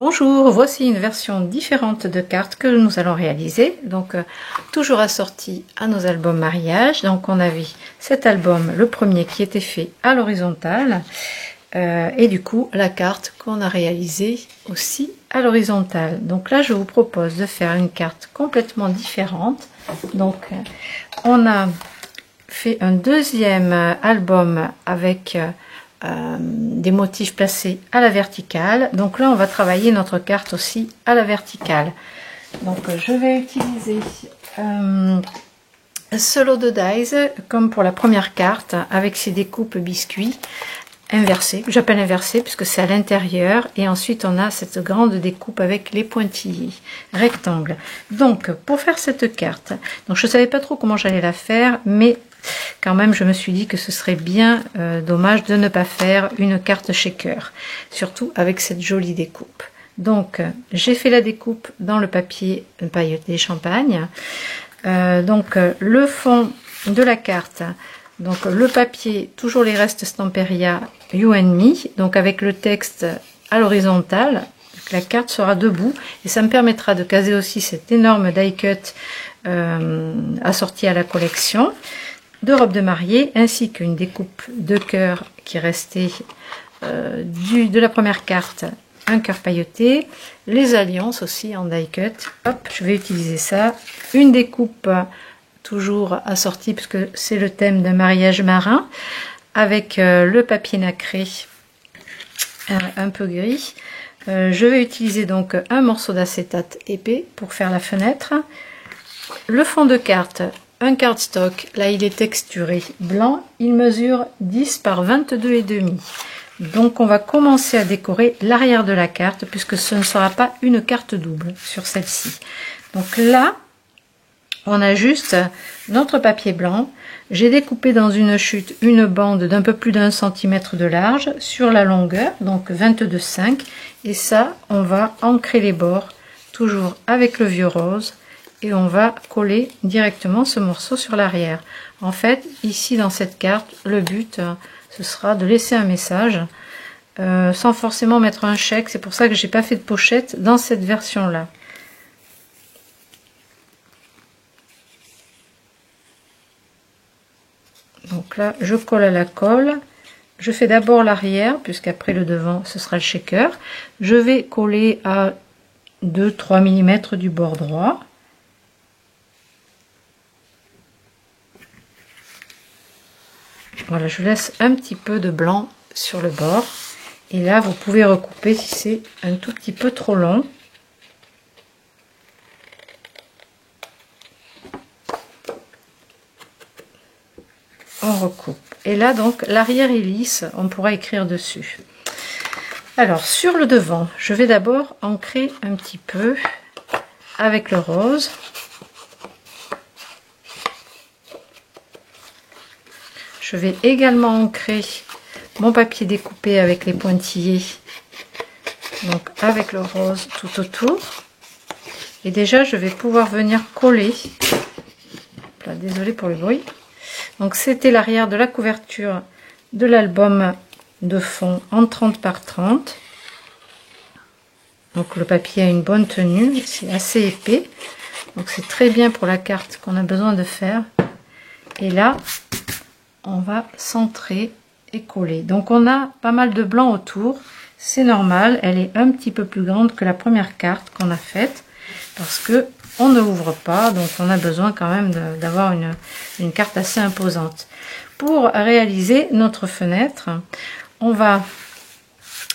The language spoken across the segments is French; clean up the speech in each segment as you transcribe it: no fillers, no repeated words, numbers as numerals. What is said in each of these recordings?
Bonjour, voici une version différente de cartes que nous allons réaliser. Donc toujours assorti à nos albums mariage. Donc on a vu cet album, le premier qui était fait à l'horizontale. Et du coup la carte qu'on a réalisée aussi à l'horizontale. Donc là je vous propose de faire une carte complètement différente. Donc on a fait un deuxième album avec des motifs placés à la verticale. Donc là on va travailler notre carte aussi à la verticale. Donc je vais utiliser ce lot de dies comme pour la première carte avec ses découpes biscuits inversées. J'appelle inversées puisque c'est à l'intérieur, et ensuite on a cette grande découpe avec les pointillés rectangles. Donc pour faire cette carte, donc je savais pas trop comment j'allais la faire, mais quand même je me suis dit que ce serait bien dommage de ne pas faire une carte shaker, surtout avec cette jolie découpe. Donc j'ai fait la découpe dans le papier pailleté champagne. Donc le fond de la carte, donc le papier, toujours les restes Stamperia You and Me, donc avec le texte à l'horizontale. La carte sera debout et ça me permettra de caser aussi cet énorme die cut assorti à la collection de robe de mariée, ainsi qu'une découpe de cœur qui restait de la première carte, un cœur pailleté, les alliances aussi en die cut. Hop, je vais utiliser ça, une découpe toujours assortie puisque c'est le thème d'un mariage marin, avec le papier nacré un peu gris. Je vais utiliser donc un morceau d'acétate épais pour faire la fenêtre. Le fond de carte, un cardstock, là il est texturé blanc, il mesure 10 par 22,5. Donc on va commencer à décorer l'arrière de la carte puisque ce ne sera pas une carte double sur celle-ci. Donc là on a juste notre papier blanc. J'ai découpé dans une chute une bande d'un peu plus d'1 centimètre de large sur la longueur, donc 22,5, et ça on va ancrer les bords toujours avec le vieux rose et on va coller directement ce morceau sur l'arrière. En fait ici dans cette carte le but ce sera de laisser un message sans forcément mettre un chèque. C'est pour ça que j'ai pas fait de pochette dans cette version là. Donc là je colle à la colle, je fais d'abord l'arrière puisqu'après le devant ce sera le shaker. Je vais coller à 2-3 mm du bord droit. Voilà, je laisse un petit peu de blanc sur le bord, et là vous pouvez recouper si c'est un tout petit peu trop long. On recoupe, et là donc l'arrière est lisse, on pourra écrire dessus. Alors sur le devant, je vais d'abord ancrer un petit peu avec le rose. Je vais également ancrer mon papier découpé avec les pointillés, donc avec le rose tout autour. Et déjà je vais pouvoir venir coller. Là, désolée pour le bruit. Donc c'était l'arrière de la couverture de l'album de fond en 30 par 30. Donc le papier a une bonne tenue, c'est assez épais. Donc c'est très bien pour la carte qu'on a besoin de faire. Et là, on va centrer et coller. Donc on a pas mal de blanc autour. C'est normal, elle est un petit peu plus grande que la première carte qu'on a faite. Parce que on ne ouvre pas, donc on a besoin quand même d'avoir une carte assez imposante. Pour réaliser notre fenêtre, on va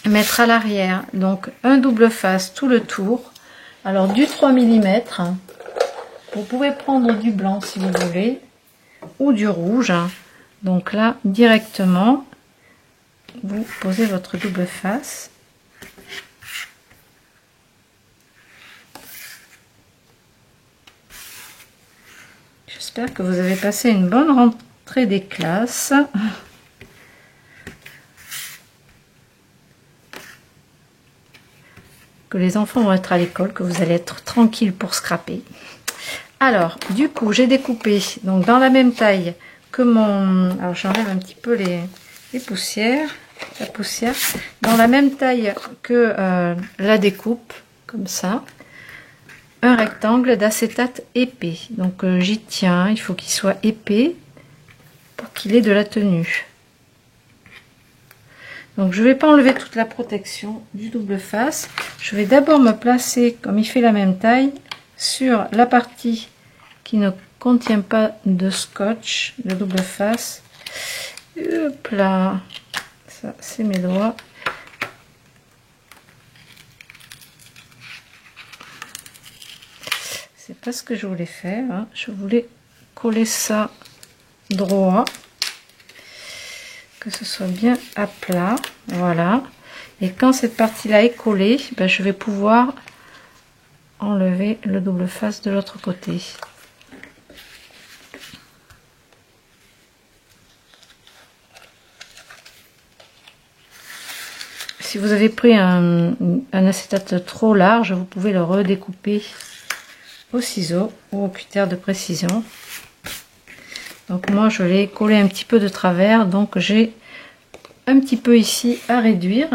mettre à l'arrière donc un double face tout le tour. Alors du 3 mm, vous pouvez prendre du blanc si vous voulez, ou du rouge. Donc là directement vous posez votre double face. J'espère que vous avez passé une bonne rentrée des classes. Que les enfants vont être à l'école, que vous allez être tranquille pour scraper. Alors, du coup, j'ai découpé donc dans la même taille que mon... Alors, j'enlève un petit peu les poussières. la poussière. Dans la même taille que la découpe, comme ça. Un rectangle d'acétate épais. Donc j'y tiens, il faut qu'il soit épais pour qu'il ait de la tenue. Donc je ne vais pas enlever toute la protection du double face. Je vais d'abord me placer, comme il fait la même taille, sur la partie qui ne contient pas de scotch, de double face. Hop là, ça c'est mes doigts. C'est pas ce que je voulais faire, hein. Je voulais coller ça droit, que ce soit bien à plat, voilà. Et quand cette partie là est collée, ben, je vais pouvoir enlever le double face de l'autre côté. Si vous avez pris un acétate trop large, vous pouvez le redécouper au ciseau ou au cutter de précision. Donc moi je l'ai collé un petit peu de travers, donc j'ai un petit peu ici à réduire.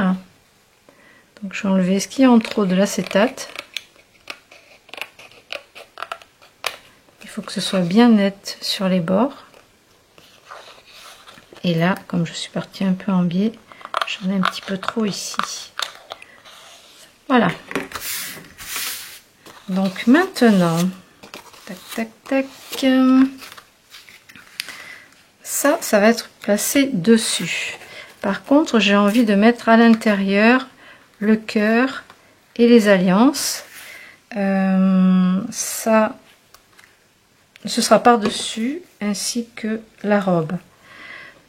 Donc je vais enlever ce qu'il y a en trop de l'acétate. Il faut que ce soit bien net sur les bords. Et là, comme je suis partie un peu en biais, j'en ai un petit peu trop ici. Voilà. Donc maintenant, tac, tac, tac, ça va être placé dessus. Par contre, j'ai envie de mettre à l'intérieur le cœur et les alliances. Ça, ce sera par-dessus, ainsi que la robe.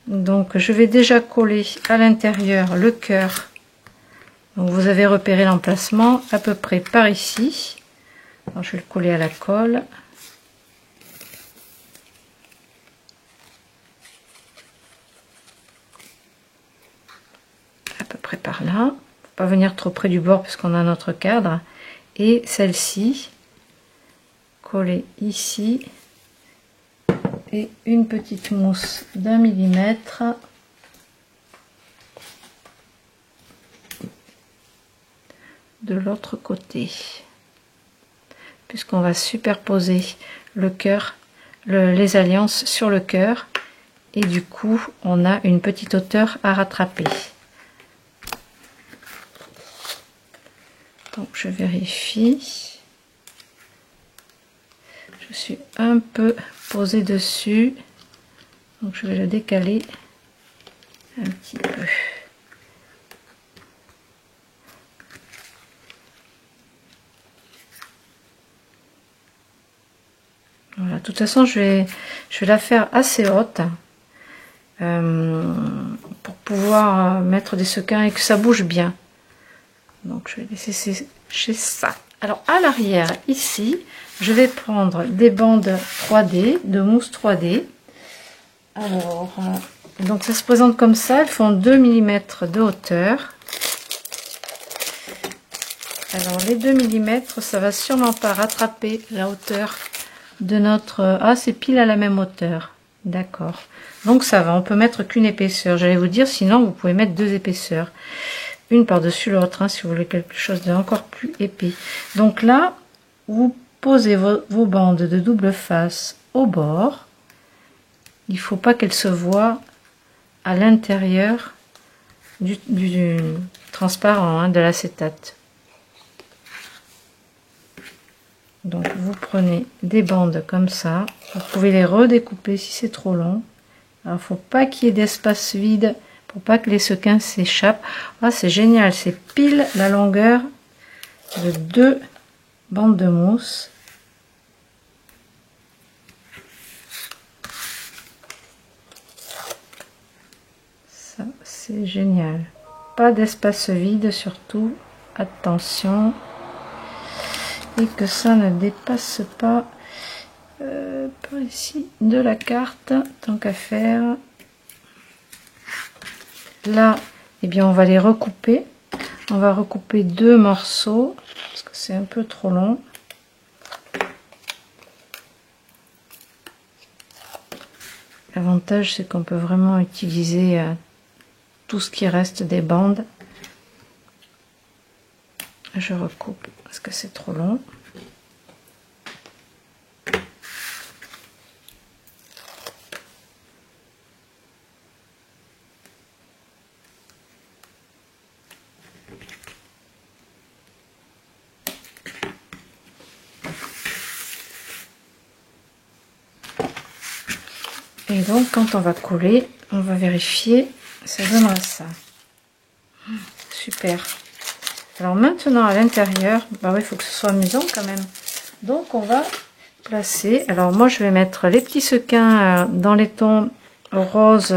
Donc, je vais déjà coller à l'intérieur le cœur. Donc, vous avez repéré l'emplacement à peu près par ici. Alors, je vais le coller à la colle. À peu près par là. Faut pas venir trop près du bord puisqu'on a notre cadre. Et celle-ci, coller ici. Et une petite mousse d'1 millimètre. De l'autre côté. Puisqu'on va superposer le cœur, les alliances sur le cœur, et du coup on a une petite hauteur à rattraper. Donc je vérifie, je suis un peu posée dessus, donc je vais le décaler un petit peu. Voilà, de toute façon, je vais la faire assez haute pour pouvoir mettre des sequins et que ça bouge bien. Donc, je vais laisser sécher ça. Alors, à l'arrière, ici, je vais prendre des bandes 3D, de mousse 3D. Alors, donc ça se présente comme ça. Elles font 2 mm de hauteur. Alors, les 2 mm, ça va sûrement pas rattraper la hauteur de notre... Ah, c'est pile à la même hauteur. D'accord. Donc ça va, on peut mettre qu'une épaisseur. J'allais vous dire, sinon vous pouvez mettre 2 épaisseurs. Une par-dessus l'autre, hein, si vous voulez quelque chose d'encore plus épais. Donc là, vous posez vos bandes de double face au bord. Il ne faut pas qu'elles se voient à l'intérieur du transparent, hein, de l'acétate. Donc vous prenez des bandes comme ça, vous pouvez les redécouper si c'est trop long. Alors, faut pas qu'il y ait d'espace vide pour pas que les sequins s'échappent. Ah, c'est génial, c'est pile la longueur de 2 bandes de mousse. Ça, c'est génial. Pas d'espace vide surtout, attention. Et que ça ne dépasse pas par ici de la carte, tant qu'à faire. Là, eh bien, on va les recouper. On va recouper 2 morceaux parce que c'est un peu trop long. L'avantage, c'est qu'on peut vraiment utiliser tout ce qui reste des bandes. Je recoupe parce que c'est trop long. Et donc quand on va coller, on va vérifier, ça donnera ça. Super. Alors maintenant à l'intérieur, bah oui, il faut que ce soit amusant quand même. Donc on va placer, alors moi je vais mettre les petits sequins dans les tons rose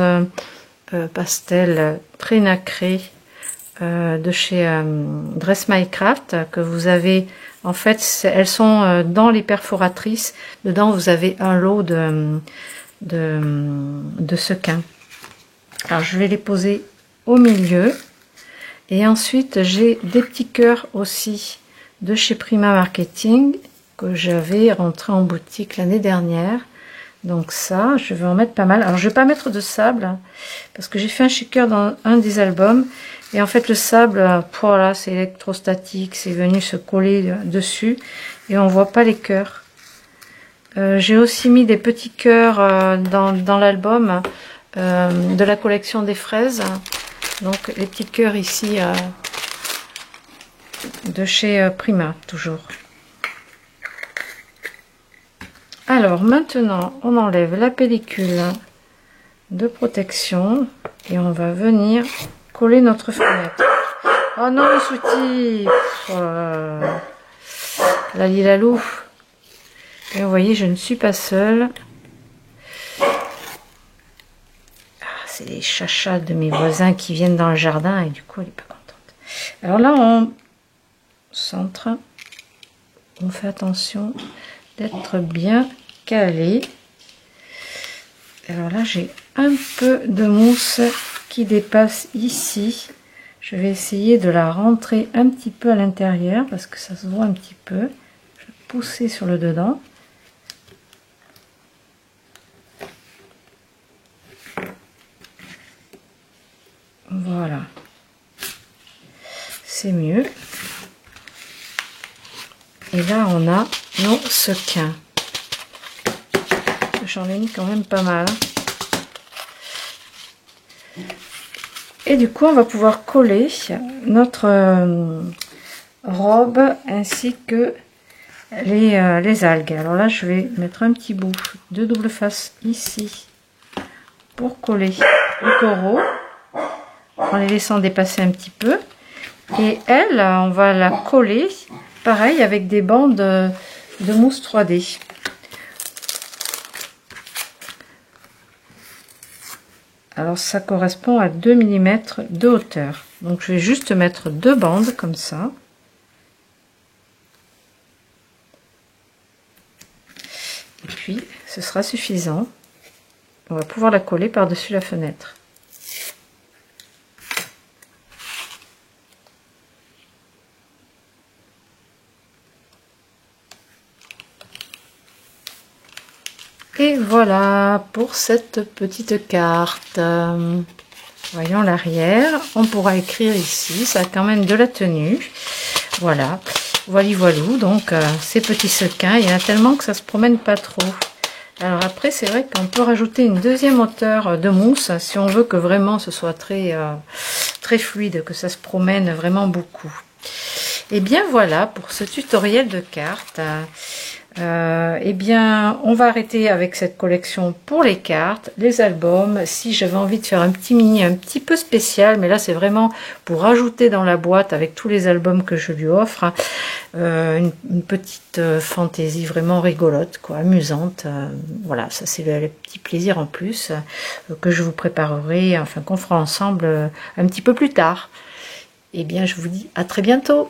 pastel très nacré de chez Dress My Craft, que vous avez, en fait elles sont dans les perforatrices, dedans vous avez un lot de sequins. Alors je vais les poser au milieu et ensuite j'ai des petits cœurs aussi de chez Prima Marketing que j'avais rentré en boutique l'année dernière. Donc ça, je vais en mettre pas mal. Alors je vais pas mettre de sable parce que j'ai fait un shaker dans un des albums et en fait le sable, voilà, c'est électrostatique, c'est venu se coller dessus et on voit pas les cœurs. J'ai aussi mis des petits cœurs dans l'album de la collection des fraises. Donc les petits cœurs ici de chez Prima, toujours. Alors maintenant, on enlève la pellicule de protection et on va venir coller notre fenêtre. Oh non, Sweetie, la lilalou. Et vous voyez, je ne suis pas seule. C'est les chachas de mes voisins qui viennent dans le jardin et du coup, elle n'est pas contente. Alors là, on centre. On fait attention d'être bien calé. Alors là, j'ai un peu de mousse qui dépasse ici. Je vais essayer de la rentrer un petit peu à l'intérieur parce que ça se voit un petit peu. Je vais pousser sur le dedans. Voilà, c'est mieux. Et là, on a nos sequins. J'en ai mis quand même pas mal. Et du coup, on va pouvoir coller notre robe ainsi que les algues. Alors là, je vais mettre un petit bout de double face ici pour coller le coraux, en les laissant dépasser un petit peu. Et elle, on va la coller pareil avec des bandes de mousse 3D. Alors ça correspond à 2 mm de hauteur. Donc je vais juste mettre 2 bandes comme ça. Et puis ce sera suffisant. On va pouvoir la coller par-dessus la fenêtre. Et voilà pour cette petite carte. Voyons l'arrière. On pourra écrire ici. Ça a quand même de la tenue. Voilà. Voilou. Donc ces petits sequins, il y en a tellement que ça se promène pas trop. Alors après, c'est vrai qu'on peut rajouter une deuxième hauteur de mousse si on veut que vraiment ce soit très fluide, que ça se promène vraiment beaucoup. Et bien voilà pour ce tutoriel de cartes. Eh bien, on va arrêter avec cette collection pour les cartes, les albums. Si j'avais envie de faire un petit mini, un petit peu spécial, mais là c'est vraiment pour rajouter dans la boîte avec tous les albums que je lui offre, une petite fantaisie vraiment rigolote, quoi, amusante. Voilà, ça c'est le petit plaisir en plus que je vous préparerai, enfin qu'on fera ensemble un petit peu plus tard. Eh bien, je vous dis à très bientôt.